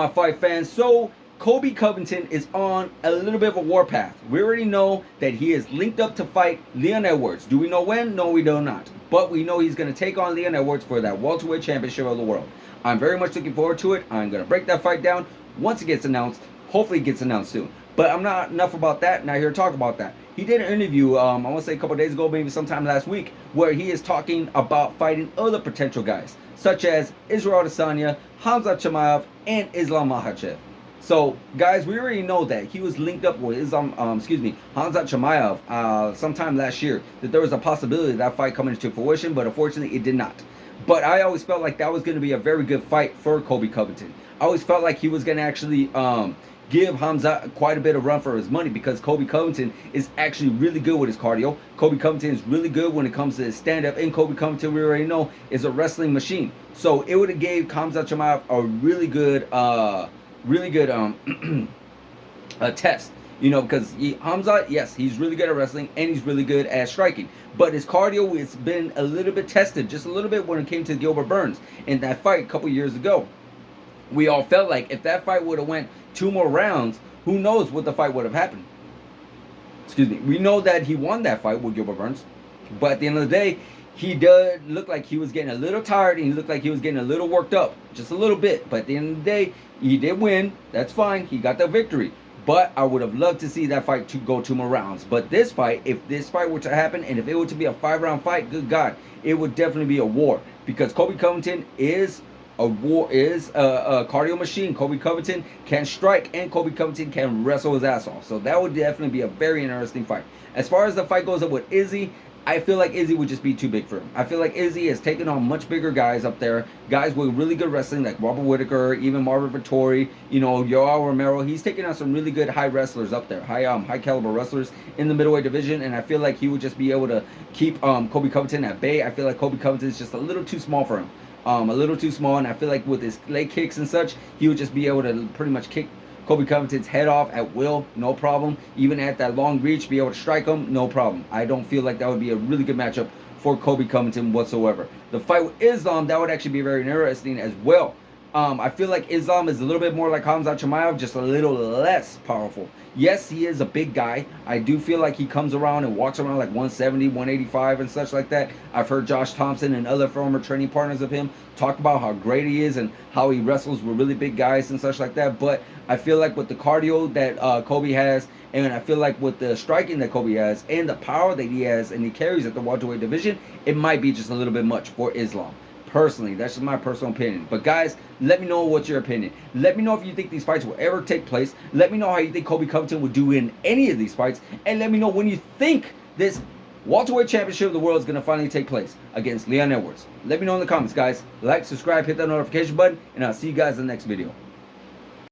my fight fans? So, Colby Covington is on a little bit of a warpath. We already know that he is linked up to fight Leon Edwards. Do we know when? No, we do not. But we know he's going to take on Leon Edwards for that welterweight championship of the world. I'm very much looking forward to it. I'm going to break that fight down once it gets announced. Hopefully it gets announced soon. But I'm not enough about that. Not here to talk about that. He did an interview, I want to say a couple days ago, maybe sometime last week, where he is talking about fighting other potential guys, such as Israel Adesanya, Khamzat Chimaev, and Islam Makhachev. So, guys, we already know that he was linked up with Khamzat Chimaev sometime last year. That there was a possibility of that fight coming into fruition, but unfortunately, it did not. But I always felt like that was going to be a very good fight for Colby Covington. I always felt like he was going to actually give Khamzat quite a bit of run for his money, because Colby Covington is actually really good with his cardio. Colby Covington is really good when it comes to his stand-up, and Colby Covington, we already know, is a wrestling machine. So it would have gave Khamzat Chimaev a really good test. You know, because Khamzat, yes, he's really good at wrestling and he's really good at striking. But his cardio, it's been a little bit tested, just a little bit, when it came to Gilbert Burns in that fight a couple years ago. We all felt like if that fight would have went 2 more rounds, who knows what the fight would have happened. Excuse me. We know that he won that fight with Gilbert Burns. But at the end of the day, he did look like he was getting a little tired, and he looked like he was getting a little worked up. Just a little bit. But at the end of the day, he did win. That's fine. He got the victory. But I would have loved to see that fight to go 2 more rounds. But this fight, if this fight were to happen, and if it were to be a 5-round fight, good God, it would definitely be a war. Because Colby Covington is a cardio machine. Colby Covington can strike, and Colby Covington can wrestle his ass off. So that would definitely be a very interesting fight. As far as the fight goes up with Izzy, I feel like Izzy would just be too big for him. I feel like Izzy has taken on much bigger guys up there, guys with really good wrestling like Robert Whitaker, even Marvin Vettori, you know, Yoel Romero. He's taken on some really good high wrestlers up there, high caliber wrestlers in the middleweight division, and I feel like he would just be able to keep Colby Covington at bay. I feel like Colby Covington is just a little too small for him. A little too small, and I feel like with his leg kicks and such, he would just be able to pretty much kick Colby Covington's head off at will, no problem. Even at that long reach, be able to strike him, no problem. I don't feel like that would be a really good matchup for Colby Covington whatsoever. The fight with Islam, that would actually be very interesting as well. I feel like Islam is a little bit more like Khamzat Chimaev, just a little less powerful. Yes, he is a big guy. I do feel like he comes around and walks around like 170, 185 and such like that. I've heard Josh Thompson and other former training partners of him talk about how great he is and how he wrestles with really big guys and such like that. But I feel like with the cardio that Colby has, and I feel like with the striking that Colby has, and the power that he has and he carries at the welterweight division, it might be just a little bit much for Islam. Personally, that's just my personal opinion. But guys, let me know what's your opinion. Let me know if you think these fights will ever take place. Let me know how you think Colby Covington would do in any of these fights. And let me know when you think this welterweight championship of the world is going to finally take place against Leon Edwards. Let me know in the comments, guys. Like, subscribe, hit that notification button, and I'll see you guys in the next video.